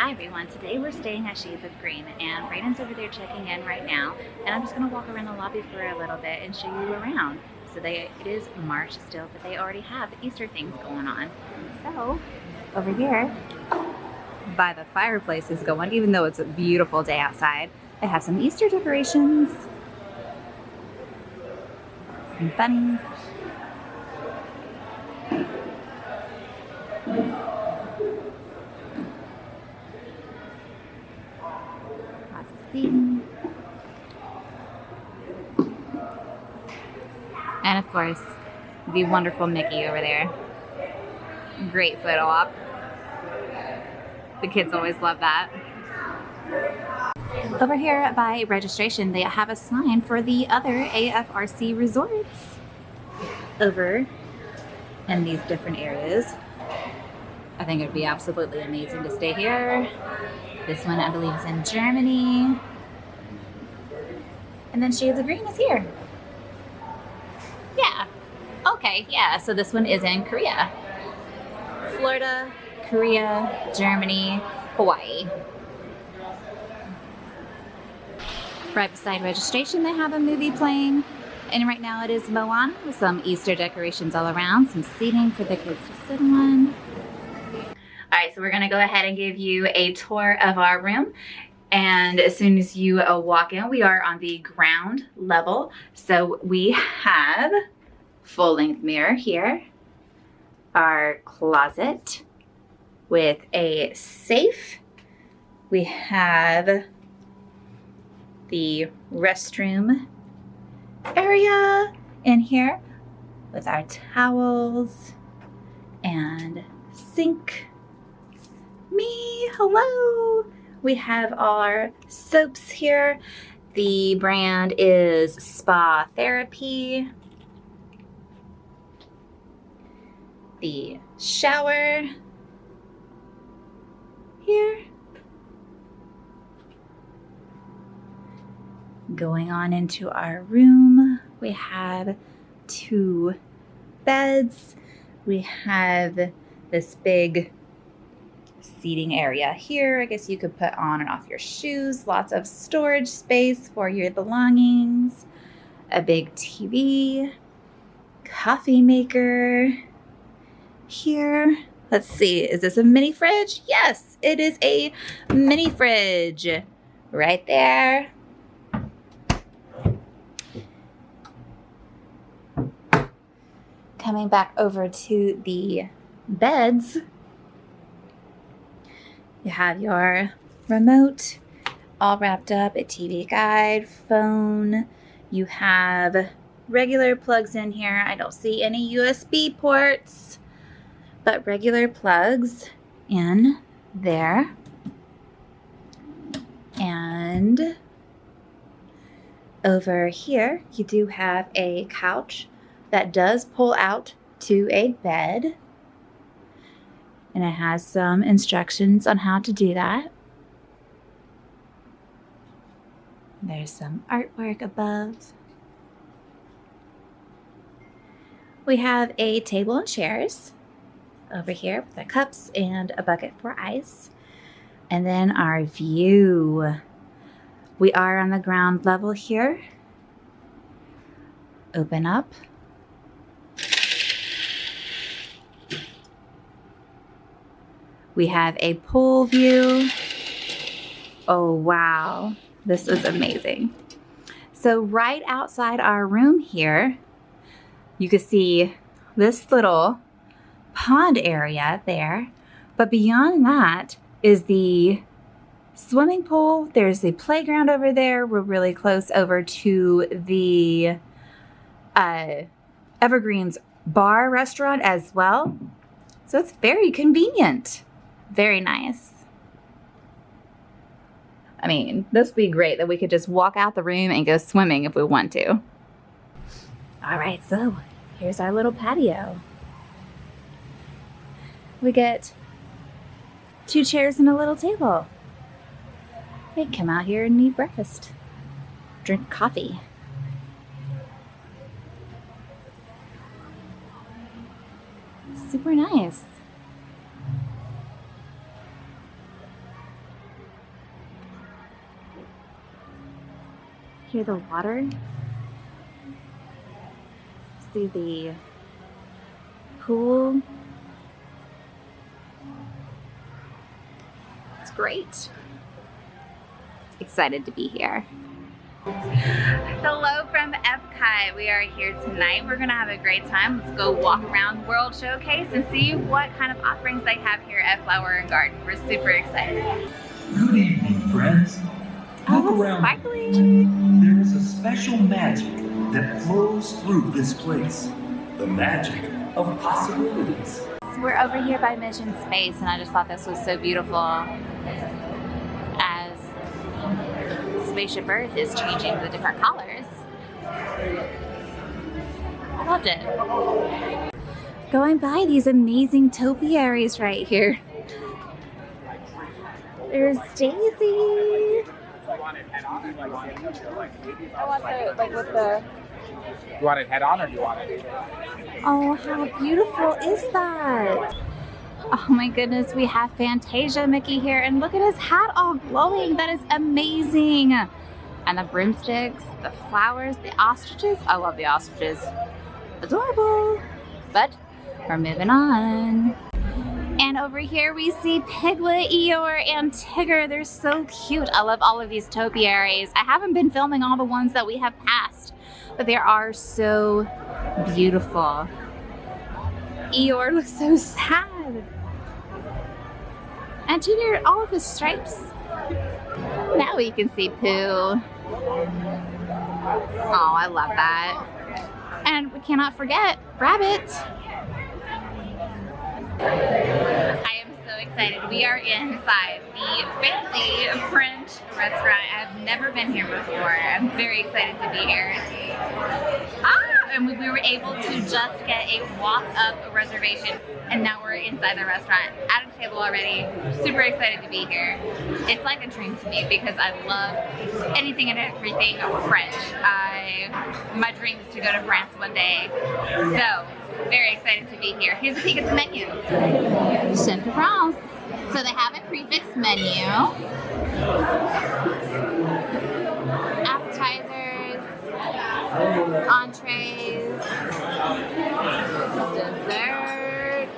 Hi everyone, today we're staying at Shades of Green and Brayden's over there checking in right now, and I'm just going to walk around the lobby for a little bit and show you around. So it is March still, but they already have Easter things going on. So over here by the fireplace is going, even though it's a beautiful day outside, they have some Easter decorations, some bunnies. Seating. And of course, the wonderful Mickey over there. Great photo op. The kids always love that. Over here by registration, they have a sign for the other AFRC resorts over in these different areas. I think it would be absolutely amazing to stay here. This one, I believe, is in Germany. And then Shades of Green is here. Yeah. Okay, yeah. So this one is in Korea. Florida, Korea, Germany, Hawaii. Right beside registration, they have a movie playing. And right now it is Moana with some Easter decorations all around, some seating for the kids to sit on. All right, so we're gonna go ahead and give you a tour of our room. And as soon as you walk in, we are on the ground level. So we have full-length mirror here, our closet with a safe. We have the restroom area in here with our towels and sink. Me, hello. We have our soaps here. The brand is Spa Therapy. The shower here. Going on into our room, we have 2 beds. We have this big seating area here. I guess you could put on and off your shoes. Lots of storage space for your belongings. A big TV. Coffee maker here. Let's see, is this a mini fridge? Yes, it is a mini fridge right there. Coming back over to the beds, you have your remote all wrapped up, a TV guide, phone. You have regular plugs in here. I don't see any USB ports, but regular plugs in there. And over here, you do have a couch that does pull out to a bed. And it has some instructions on how to do that. There's some artwork above. We have a table and chairs over here with the cups and a bucket for ice. And then our view. We are on the ground level here. Open up. We have a pool view. Oh, wow. This is amazing. So right outside our room here, you can see this little pond area there. But beyond that is the swimming pool. There's the playground over there. We're really close over to the Evergreen's bar restaurant as well. So it's very convenient. Very nice. I mean, this would be great that we could just walk out the room and go swimming if we want to. All right, so here's our little patio. We get 2 chairs and a little table. We can come out here and eat breakfast, drink coffee. Super nice. Hear the water. See the pool. It's great. Excited to be here. Hello from Epcot. We are here tonight. We're gonna have a great time. Let's go walk around World Showcase and see what kind of offerings they have here at Flower & Garden. We're super excited. Good evening, friends. Look around. Sparkly. There is a special magic that flows through this place. The magic of possibilities. We're over here by Mission Space, and I just thought this was so beautiful as Spaceship Earth is changing the different colors. I loved it. Going by these amazing topiaries right here. There's Daisy. I want the, like with the... You want it head on or do you want it? Oh, how beautiful is that? Oh my goodness, we have Fantasia Mickey here, and look at his hat all glowing. That is amazing. And the broomsticks, the flowers, the ostriches. I love the ostriches. Adorable. But we're moving on. And over here we see Piglet, Eeyore, and Tigger. They're so cute. I love all of these topiaries. I haven't been filming all the ones that we have passed, but they are so beautiful. Eeyore looks so sad. And Junior, all of his stripes. Now we can see Pooh. Oh, I love that. And we cannot forget Rabbit. I am so excited. We are inside the fancy French restaurant. I've never been here before. I'm very excited to be here. And we were able to just get a walk-up reservation, and now we're inside the restaurant at a table already. Super excited to be here. It's like a dream to me because I love anything and everything French. My dream is to go to France one day. So, very excited to be here. Here's a peek at the menu. Chef de France. So they have a prefix menu. Appetizers, entrees, desserts.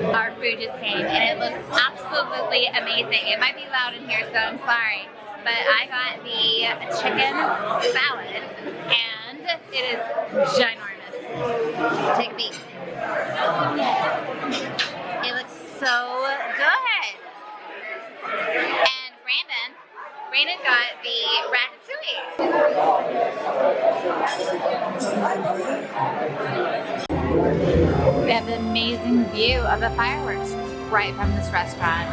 Our food just came and it looks absolutely amazing. It might be loud in here, so I'm sorry. But I got the chicken salad and it is ginormous. Take a peek. It looks so good. And Brandon got the ratatouille. We have an amazing view of the fireworks right from this restaurant.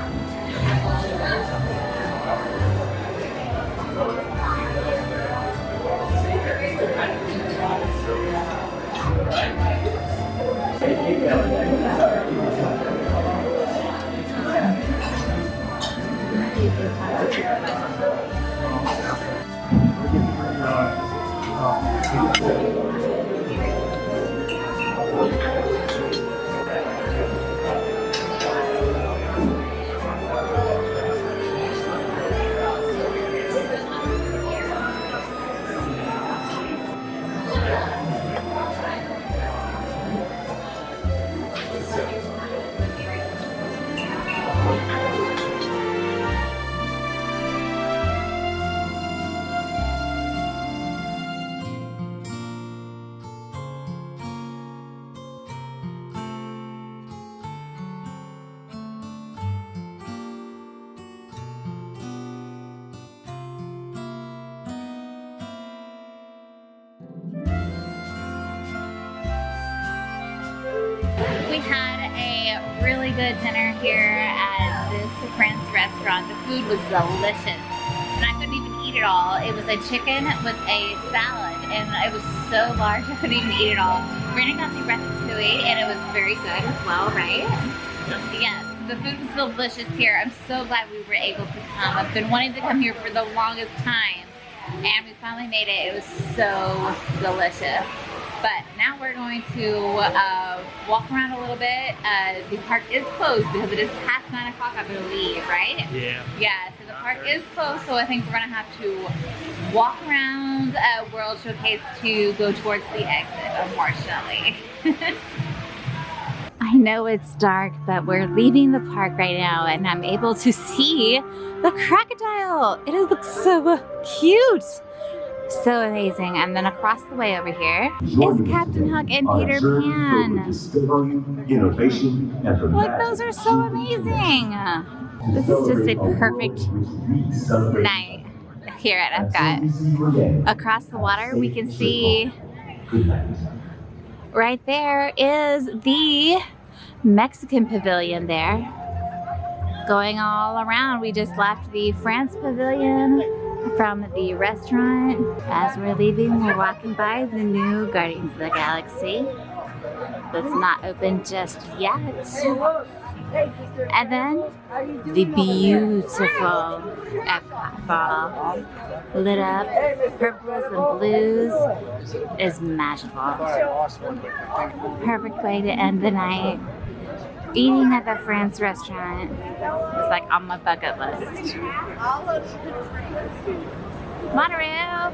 We had a really good dinner here at this France restaurant. The food was delicious, and I couldn't even eat it all. It was a chicken with a salad, and it was so large I couldn't even eat it all. Brandon got the ratatouille, and it was very good as well, right? Yes, the food was delicious here. I'm so glad we were able to come. I've been wanting to come here for the longest time, and we finally made it. It was so delicious. But now we're going to walk around a little bit. The park is closed because it is past 9 o'clock, I believe, right? Yeah. Yeah, so the park is closed, so I think we're gonna have to walk around World Showcase to go towards the exit, unfortunately. I know it's dark, but we're leaving the park right now, and I'm able to see the crocodile. It looks so cute. So amazing. And then across the way over here is Captain Hook and Peter Pan. Look, those are so amazing. This is just a perfect night here at Epcot. Across the water, we can see right there is the Mexican Pavilion there. Going all around, we just left the France Pavilion from the restaurant. As we're leaving, we're walking by the new Guardians of the Galaxy. That's not open just yet. And then the beautiful Epcot ball, lit up, purples and blues, is magical. Perfect way to end the night. Eating at the France restaurant is like on my bucket list. Monorail!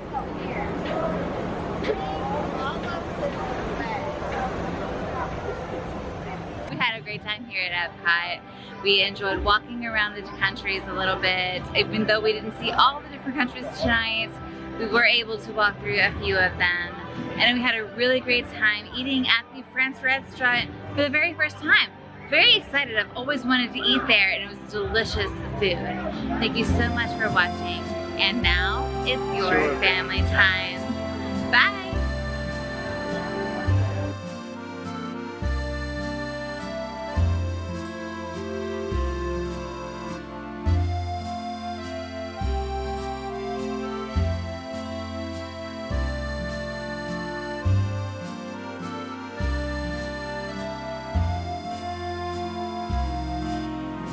We had a great time here at Epcot. We enjoyed walking around the countries a little bit. Even though we didn't see all the different countries tonight, we were able to walk through a few of them. And we had a really great time eating at the France restaurant for the very first time. Very excited. I've always wanted to eat there, and it was delicious food. Thank you so much for watching. And now it's your family time. Bye.